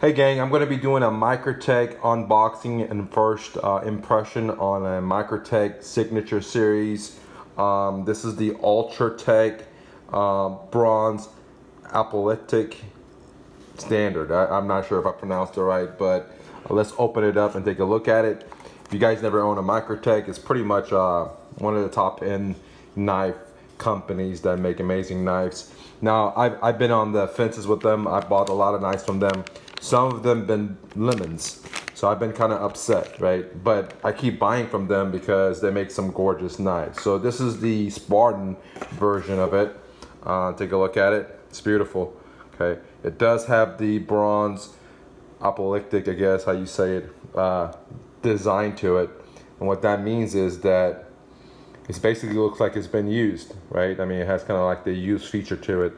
Hey gang, I'm going to be doing a Microtech unboxing and first impression on a Microtech signature series. This is the Ultratech bronze apocalyptic standard. I'm not sure if I pronounced it right, but let's open it up and take a look at it. If you guys never own a Microtech, it's pretty much one of the top end knife companies that make amazing knives. Now, I've been on the fences with them. I bought a lot of knives from them. Some of them been lemons, so I've been kind of upset, right? But I keep buying from them because they make some gorgeous knives. So this is the Spartan version of it. Take a look at it. It's beautiful. Okay, it does have the bronze apocalyptic, I guess how you say it, design to it. And what that means is that it basically looks like it's been used, right? I mean, it has kind of like the used feature to it.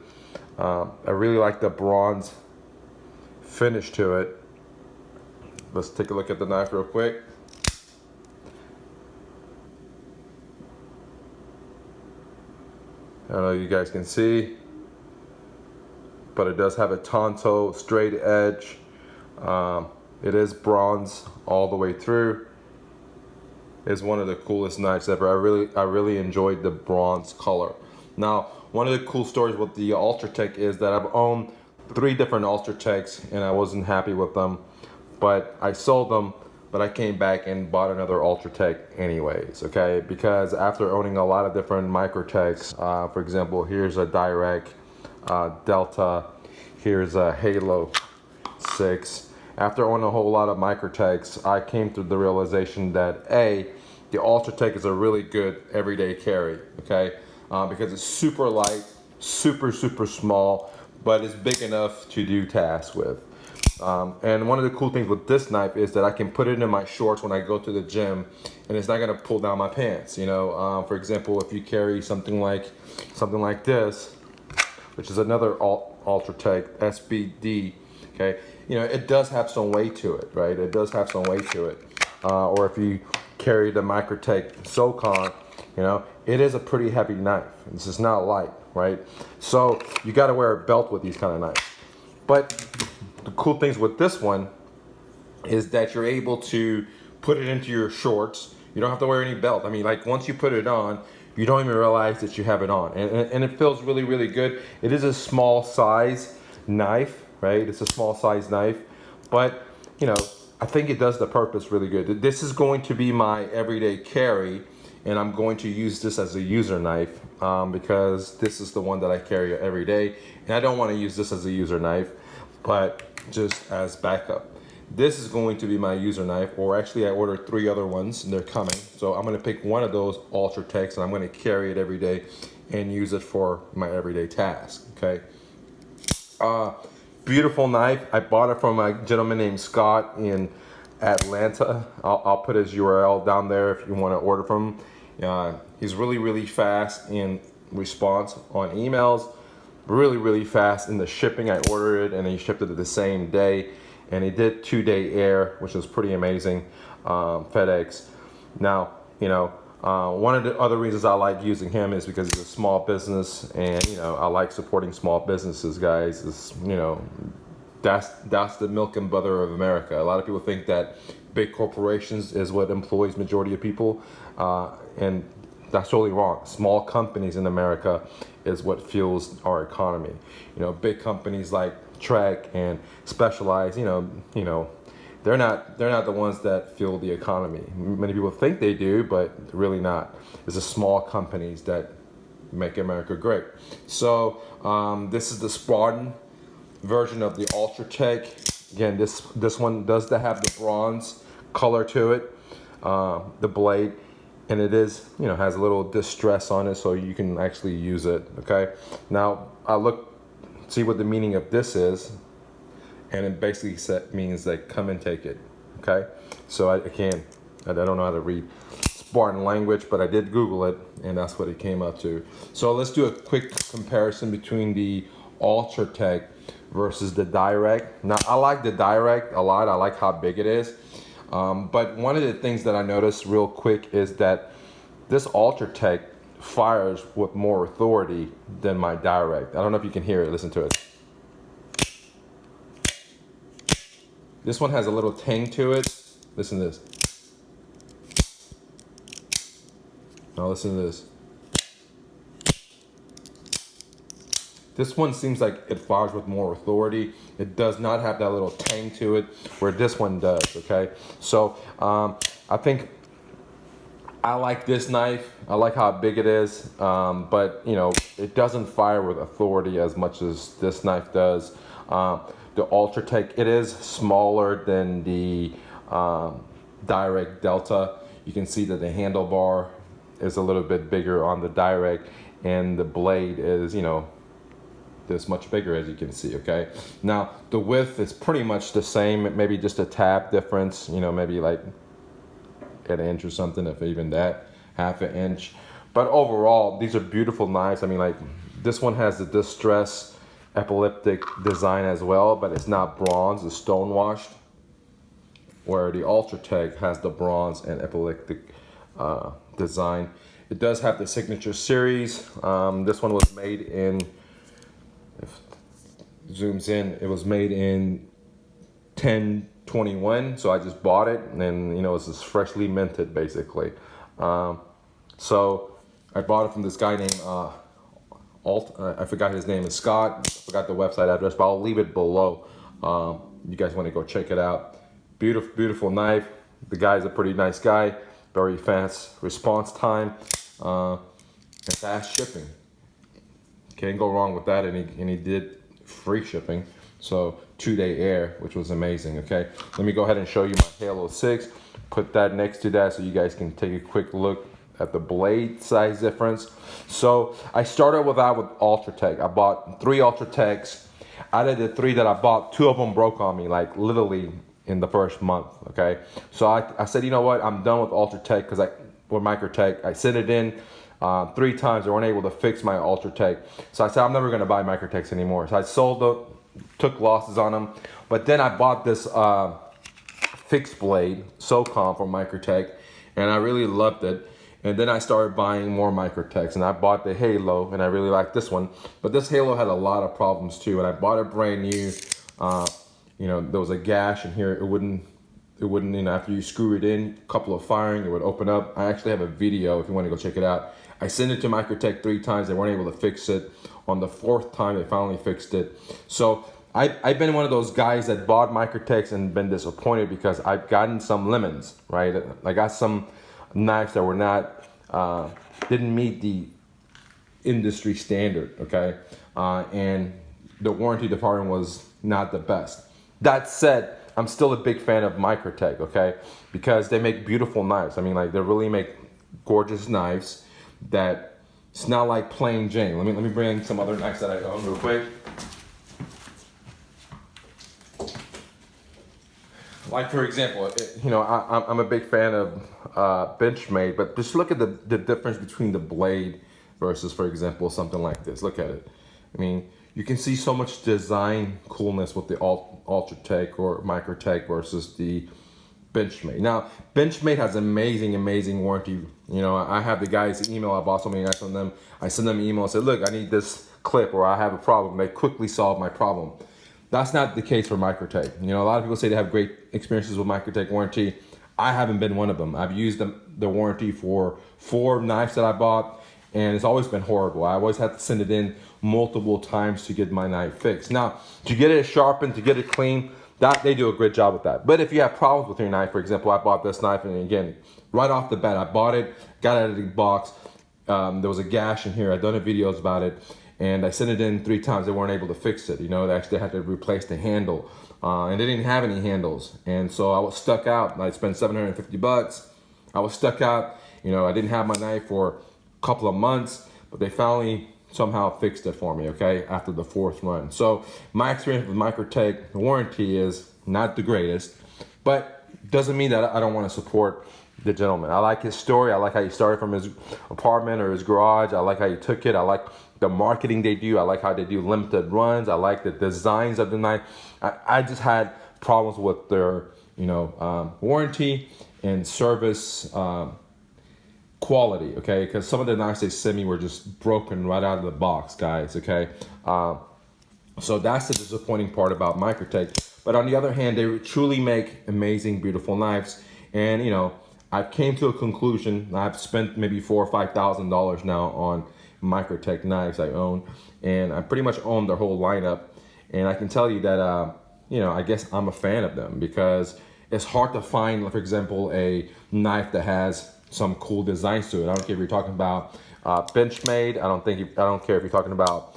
I really like the bronze finish to it. Let's take a look at the knife real quick. I don't know if you guys can see, but it does have a Tonto straight edge. It is bronze all the way through. It's one of the coolest knives ever. I really enjoyed the bronze color. Now, one of the cool stories with the Ultratech is that I've owned 3 different Ultratechs and I wasn't happy with them, but I sold them, but I came back and bought another Ultratech anyways, okay? Because after owning a lot of different Microtechs, for example, here's a Direct Delta, here's a Halo 6. After owning a whole lot of Microtechs, I came to the realization that the Ultratech is a really good everyday carry, okay? Because it's super light, super small, but it's big enough to do tasks with. And one of the cool things with this knife is that I can put it in my shorts when I go to the gym, and it's not gonna pull down my pants. You know, for example, if you carry something like this, which is another Ultratech SBD, okay, you know, it does have some weight to it, right? It does have some weight to it. Or if you carry the Microtech SOCON, you know, it is a pretty heavy knife. This is not light, right? So you got to wear a belt with these kind of knives. But the cool things with this one is that you're able to put it into your shorts. You don't have to wear any belt. I mean, like once you put it on, you don't even realize that you have it on. And it feels really good. It is a small size knife, right? It's a small size knife, but you know, I think it does the purpose really good. This is going to be my everyday carry, and I'm going to use this as a user knife because this is the one that I carry every day, and I don't want to use this as a user knife, but just as backup. This is going to be my user knife, or actually I ordered 3 other ones and they're coming. So I'm going to pick one of those Ultratechs and I'm going to carry it every day and use it for my everyday task, okay? Beautiful knife. I bought it from a gentleman named Scott in Atlanta. I'll put his URL down there if you want to order from him. He's really fast in response on emails, really fast in the shipping. I ordered it and he shipped it the same day, and he did 2-day air, which was pretty amazing. FedEx. Now, you know, one of the other reasons I like using him is because he's a small business, and you know, I like supporting small businesses, guys. It's, you know, that's the milk and butter of America. A lot of people think that big corporations is what employs majority of people, and that's totally wrong. Small companies in America is what fuels our economy. You know, big companies like Trek and Specialized, you know, they're not the ones that fuel the economy. Many people think they do, but really not. It's the small companies that make America great. So this is the Spartan version of the Ultratech. Again, this one does have the bronze color to it, the blade, and it is, you know, has a little distress on it, so you can actually use it. Okay. Now see what the meaning of this is, and it basically means like come and take it. Okay. So I don't know how to read Spartan language, but I did Google it, and that's what it came up to. So let's do a quick comparison between the Ultratech versus the Direct. Now, I like the Direct a lot. I like how big it is. But one of the things that I noticed real quick is that this Ultratech fires with more authority than my Direct. I don't know if you can hear it. Listen to it. This one has a little tang to it. Listen to this. Now listen to this. This one seems like it fires with more authority. It does not have that little tang to it where this one does, okay? So I think I like this knife. I like how big it is, but you know, it doesn't fire with authority as much as this knife does. The Ultratech, it is smaller than the Direct Delta. You can see that the handlebar is a little bit bigger on the Direct, and the blade is, you know, this much bigger, as you can see. Okay, now the width is pretty much the same, maybe just a tab difference, you know, maybe like an inch or something, if even that, half an inch. But overall, these are beautiful knives. I mean, like, this one has the distress epileptic design as well, but it's not bronze, it's stone washed, where the Ultratech has the bronze and epileptic design. It does have the signature series. This one was made in, if it zooms in, it was made in 10/21, so I just bought it, and then, you know, it's just freshly minted basically. So I bought it from this guy named I forgot his name is Scott. I forgot the website address, but I'll leave it below. You guys want to go check it out. Beautiful, beautiful knife. The guy's a pretty nice guy. Very fast response time, and fast shipping. Can't go wrong with that. And he did free shipping, so 2-day air, which was amazing. Okay, let me go ahead and show you my Halo 6. Put that next to that so you guys can take a quick look at the blade size difference. So I started with Ultratech. I bought 3 Ultratechs. Out of the 3 that I bought, 2 of them broke on me, like literally in the first month. Okay, so I said, you know what, I'm done with Ultratech, because with Microtech, I sent it in 3 times. They weren't able to fix my Ultratech, so I said I'm never going to buy Microtechs anymore. So I sold them, took losses on them. But then I bought this fixed blade SOCOM from Microtech, and I really loved it. And then I started buying more Microtechs, and I bought the Halo, and I really liked this one. But this Halo had a lot of problems too, and I bought it brand new. You know, there was a gash in here. It wouldn't, you know, after you screw it in, a couple of firing, it would open up. I actually have a video if you want to go check it out. I sent it to Microtech 3 times. They weren't able to fix it. On the 4th time, they finally fixed it. So I've been one of those guys that bought Microtechs and been disappointed, because I've gotten some lemons, right? I got some knives that were not, didn't meet the industry standard, okay? And the warranty department was not the best. That said, I'm still a big fan of Microtech, okay? Because they make beautiful knives. I mean, like, they really make gorgeous knives that it's not like plain Jane. Let me bring in some other knives that I own real quick. Like, for example, you know, I'm a big fan of Benchmade, but just look at the difference between the blade versus, for example, something like this. Look at it. I mean, you can see so much design coolness with the Ultratech or Microtech versus the Benchmade. Now, Benchmade has amazing, amazing warranty. You know, I have the guys' email. I bought so many guys from them. I send them an email and say, look, I need this clip, or I have a problem. They quickly solve my problem. That's not the case for Microtech. You know, a lot of people say they have great experiences with Microtech warranty. I haven't been one of them. I've used the warranty for 4 knives that I bought, and it's always been horrible. I always had to send it in multiple times to get my knife fixed. Now, to get it sharpened, to get it clean, that they do a great job with that. But if you have problems with your knife, for example, I bought this knife, and again, right off the bat, I bought it, got it out of the box. There was a gash in here. I've done videos about it, and I sent it in 3 times. They weren't able to fix it. You know, they actually had to replace the handle, and they didn't have any handles. And so I was stuck out. I spent $750. I was stuck out. You know, I didn't have my knife for a couple of months, but they finally somehow fixed it for me, okay, after the 4th run. So my experience with Microtech, the warranty is not the greatest, but doesn't mean that I don't want to support the gentleman. I like his story. I like how he started from his apartment or his garage. I like how he took it. I like the marketing they do. I like how they do limited runs. I like the designs of the knife. I just had problems with their, you know, warranty and service quality, okay? Because some of the knives they sent me were just broken right out of the box, guys, okay? So that's the disappointing part about Microtech. But on the other hand, they truly make amazing, beautiful knives. And you know, I came to a conclusion. I've spent maybe $4,000 or $5,000 now on Microtech knives I own, and I pretty much own their whole lineup. And I can tell you that you know, I guess I'm a fan of them because it's hard to find, for example, a knife that has some cool designs to it. I don't care if you're talking about Benchmade. I don't care if you're talking about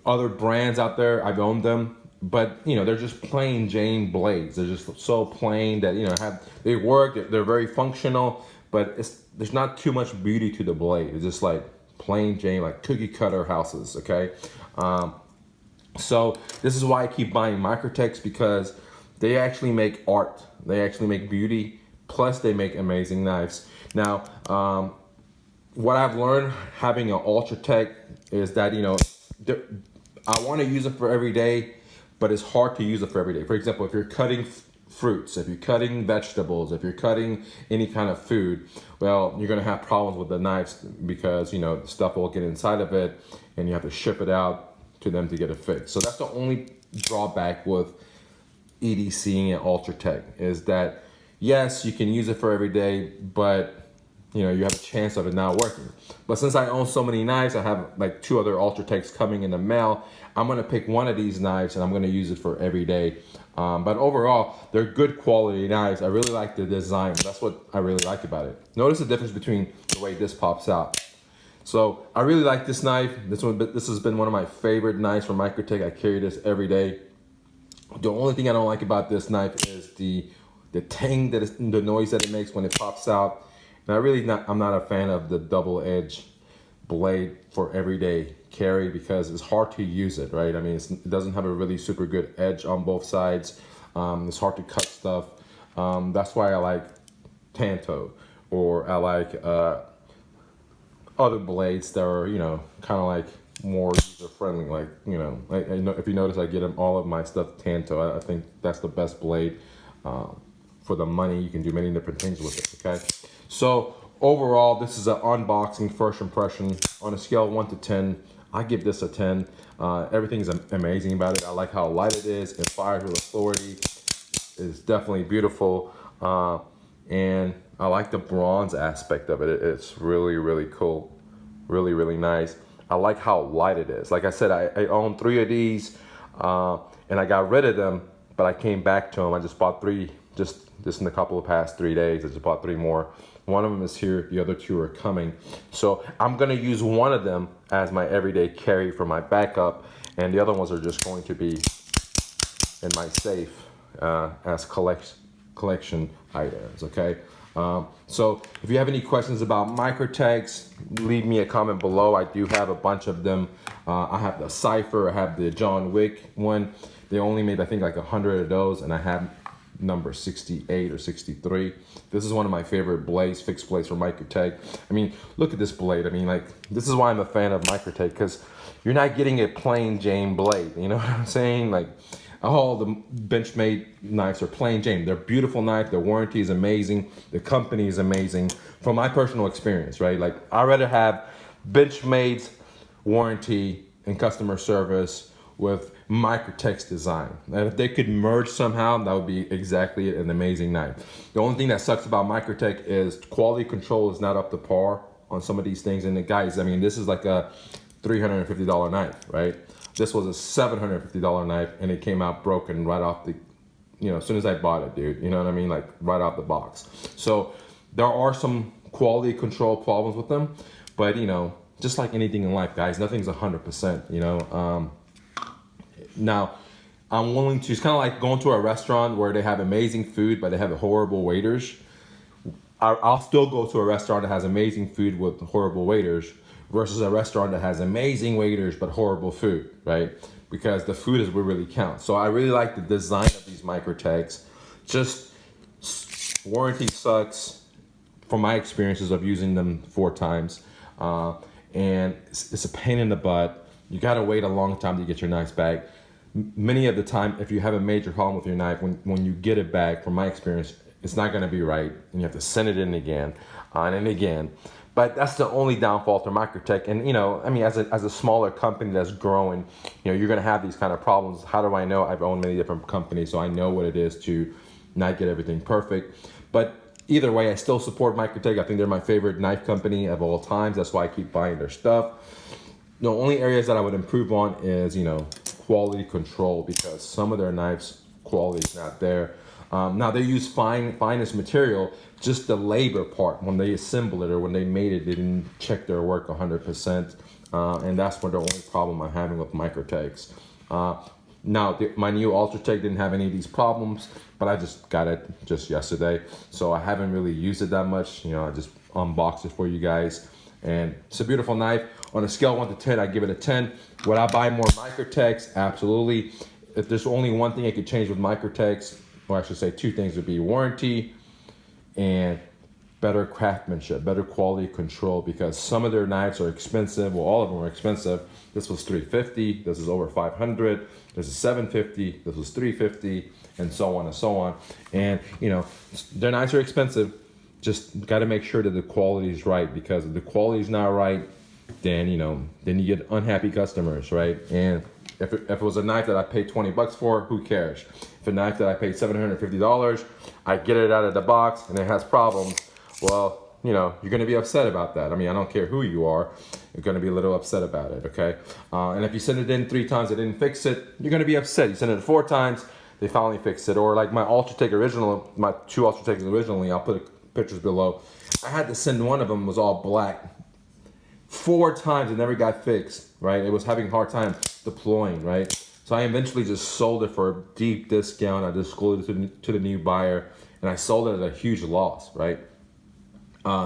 other brands out there. I've owned them, but you know, they're just plain Jane blades. They're just so plain that, you know, they work. They're very functional, but there's not too much beauty to the blade. It's just like plain Jane, like cookie cutter houses. Okay. So this is why I keep buying Microtechs, because they actually make art. They actually make beauty. Plus they make amazing knives. Now, what I've learned having an Ultratech is that, you know, I want to use it for every day, but it's hard to use it for every day. For example, if you're cutting fruits, if you're cutting vegetables, if you're cutting any kind of food, well, you're going to have problems with the knives because, you know, the stuff will get inside of it and you have to ship it out to them to get it fixed. So that's the only drawback with EDCing and Ultratech, is that yes, you can use it for every day, but you know, you have a chance of it not working. But since I own so many knives, I have like 2 other Ultratechs coming in the mail. I'm gonna pick one of these knives and I'm gonna use it for every day. But overall, they're good quality knives. I really like the design. That's what I really like about it. Notice the difference between the way this pops out. So I really like this knife. This has been one of my favorite knives from Microtech. I carry this every day. The only thing I don't like about this knife is the tang, the noise that it makes when it pops out. And I'm not a fan of the double-edged blade for everyday carry because it's hard to use it, right? I mean, it doesn't have a really super good edge on both sides. It's hard to cut stuff. That's why I like Tanto, or I like other blades that are, you know, kind of like more user friendly. Like, you know, I know if you notice, I get all of my stuff Tanto. I think that's the best blade for the money. You can do many different things with it. Okay, so overall, this is an unboxing first impression. On a scale of 1 to 10, I give this a 10. Everything's amazing about it. I like how light it is. It fires with authority. It's definitely beautiful. And I like the bronze aspect of it. It's really, really cool. Really, really nice. I like how light it is. Like I said, I own 3 of these and I got rid of them, but I came back to them. I just bought 3 just in the couple of past 3 days. I just bought 3 more. One of them is here. The other 2 are coming. So I'm going to use one of them as my everyday carry for my backup. And the other ones are just going to be in my safe as collection items, okay? So if you have any questions about Microtechs, leave me a comment below. I do have a bunch of them. I have the Cypher, I have the John Wick one. They only made, I think, like 100 of those, and I have number 68 or 63. This is one of my favorite blades, fixed blades from Microtech. I mean, look at this blade. I mean, like, this is why I'm a fan of Microtech, because you're not getting a plain Jane blade. You know what I'm saying? Like, all the Benchmade knives are plain Jane. They're beautiful knives. Their warranty is amazing. The company is amazing. From my personal experience, right? Like, I'd rather have Benchmade's warranty and customer service with Microtech's design. And if they could merge somehow, that would be exactly an amazing knife. The only thing that sucks about Microtech is quality control is not up to par on some of these things. And the guys, I mean, this is like a $350 knife, right? This was a $750 knife, and it came out broken right off the, you know, as soon as I bought it, dude. You know what I mean? Like, right out the box. So there are some quality control problems with them, but, you know, just like anything in life, guys, nothing's 100%, you know. Now, I'm willing to, it's kind of like going to a restaurant where they have amazing food, but they have horrible waiters. I'll still go to a restaurant that has amazing food with horrible waiters versus a restaurant that has amazing waiters but horrible food, right? Because the food is what really counts. So I really like the design of these Microtechs. Just warranty sucks from my experiences of using them 4 times. And it's a pain in the butt. You gotta wait a long time to get your knives back. Many of the time, if you have a major problem with your knife, when you get it back, from my experience, it's not gonna be right. And you have to send it in again and again. But that's the only downfall to Microtech. And, you know, I mean, as a smaller company that's growing, you know, you're going to have these kind of problems. How do I know? I've owned many different companies, so I know what it is to not get everything perfect. But either way, I still support Microtech. I think they're my favorite knife company of all times. That's why I keep buying their stuff. The only areas that I would improve on is, you know, quality control, because some of their knives quality is not there. Now they use finest material, just the labor part. When they assemble it or when they made it, they didn't check their work 100%. And that's what the only problem I'm having with Microtechs. Now, my new Ultratech didn't have any of these problems, but I just got it just yesterday. So I haven't really used it that much. You know, I just unboxed it for you guys. And it's a beautiful knife. On a scale of 1 to 10, I give it a 10. Would I buy more Microtechs? Absolutely. If there's only one thing I could change with Microtechs, or I should say two things, would be warranty and better craftsmanship, better quality control, because some of their knives are expensive. Well, all of them are expensive. This was $350, this is over $500, this is $750, this was $350, and so on and so on. And, you know, their knives are expensive. Just got to make sure that the quality is right, because if the quality is not right, then, you know, then you get unhappy customers, right? And if it was a knife that I paid 20 bucks for, who cares? If a knife that I paid $750, I get it out of the box and it has problems, well, you know, you're going to be upset about that. I mean, I don't care who you are, you're going to be a little upset about it, okay? And if you send it in 3 times, they didn't fix it, you're going to be upset. You send it 4 times, they finally fixed it. Or like my Ultratech original, my 2 Ultratechs originally, I'll put pictures below. I had to send one of them, was all black. 4 times, it never got fixed, right? It was having a hard time deploying, right? So I eventually just sold it for a deep discount. I disclosed it to the new buyer, and I sold it at a huge loss, right?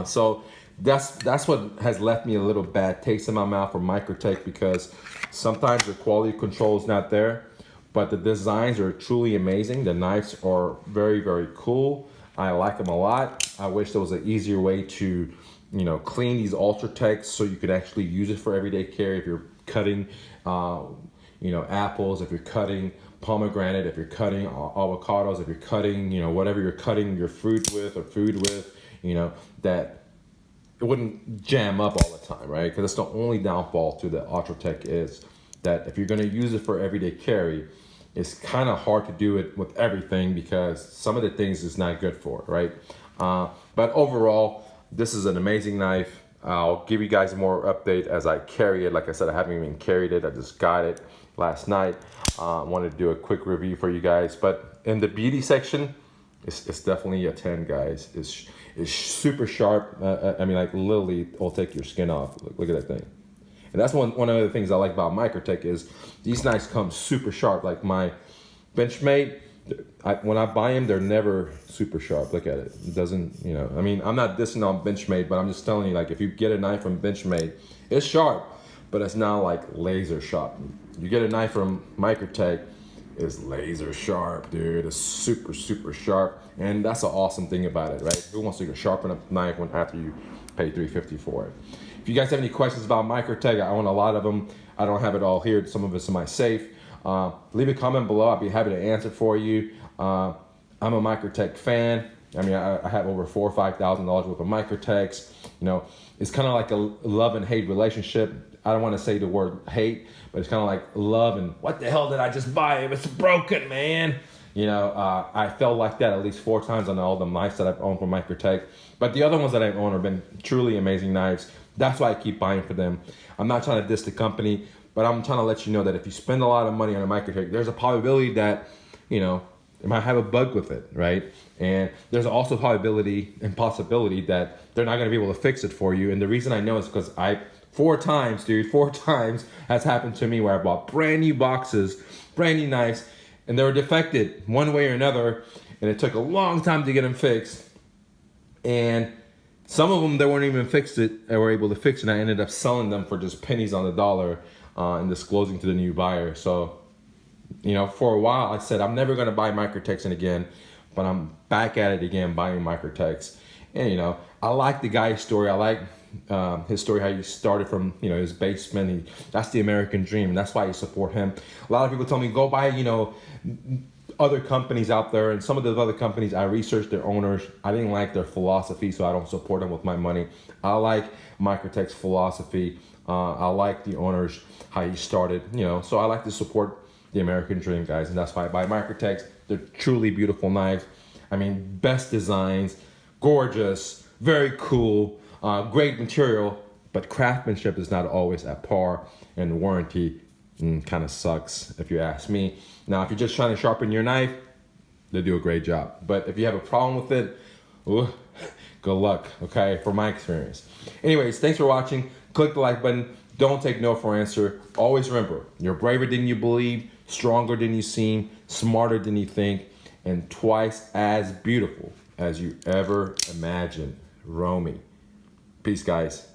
So that's what has left me a little bad taste in my mouth for Microtech, because sometimes the quality control is not there, but the designs are truly amazing. The knives are very, very cool. I like them a lot. I wish there was an easier way to, you know, clean these Ultratechs so you could actually use it for everyday carry. If you're cutting, you know, apples, if you're cutting pomegranate, if you're cutting avocados, if you're cutting, you know, whatever you're cutting your fruit with or food with, you know, that it wouldn't jam up all the time, right? Because that's the only downfall to the Ultratech, is that if you're going to use it for everyday carry, it's kind of hard to do it with everything, because some of the things it's not good for, right? But overall, this is an amazing knife. I'll give you guys more update as I carry it. Like I said, I haven't even carried it. I just got it last night. I wanted to do a quick review for you guys. But in the beauty section, it's definitely a 10, guys. It's super sharp. I mean, like literally, it'll take your skin off. Look at that thing. And that's one of the things I like about Microtech is these knives come super sharp. Like my Benchmade, when I buy them, they're never super sharp. Look at it. It doesn't, you know, I mean, I'm not dissing on Benchmade, but I'm just telling you, like, if you get a knife from Benchmade, it's sharp, but it's not like laser sharp. You get a knife from Microtech, it's laser sharp, dude. It's super, super sharp. And that's an awesome thing about it, right? Who wants to sharpen a knife after you pay $350 for it? If you guys have any questions about Microtech, I own a lot of them. I don't have it all here. Some of it's in my safe. Leave a comment below. I'll be happy to answer for you. I'm a Microtech fan. I mean, I have over $4,000 or $5,000 worth of Microtechs. You know, it's kind of like a love and hate relationship. I don't want to say the word hate, but it's kind of like love and what the hell did I just buy? It's broken, man. You know, I felt like that at least 4 times on all the knives that I've owned from Microtech. But the other ones that I've owned have been truly amazing knives. That's why I keep buying for them. I'm not trying to diss the company, but I'm trying to let you know that if you spend a lot of money on a Microtech, there's a probability that, you know, it might have a bug with it, right? And there's also a probability and possibility that they're not going to be able to fix it for you. And the reason I know is because 4 times, dude, 4 times has happened to me where I bought brand new boxes, brand new knives, and they were defected one way or another, and it took a long time to get them fixed. And some of them, they weren't even fixed it, they were able to fix it, and I ended up selling them for just pennies on the dollar and disclosing to the new buyer. So, you know, for a while I said I'm never going to buy Microtechs again, but I'm back at it again buying Microtechs. And, you know, I like the guy's story. I like his story, how he started from, you know, his basement. That's the American dream. That's why I support him. A lot of people tell me, go buy, you know, other companies out there, and some of those other companies, I researched their owners. I didn't like their philosophy, so I don't support them with my money. I like Microtech's philosophy. I like the owners, how he started, you know, so I like to support the American dream, guys, and that's why I buy Microtechs. They're truly beautiful knives. I mean, best designs, gorgeous, very cool, great material, but craftsmanship is not always at par, and warranty kind of sucks if you ask me. Now, if you're just trying to sharpen your knife, they do a great job. But if you have a problem with it, good luck, okay, from my experience. Anyways, thanks for watching. Click the like button. Don't take no for an answer. Always remember, you're braver than you believe, stronger than you seem, smarter than you think, and twice as beautiful as you ever imagined. Romy. Peace, guys.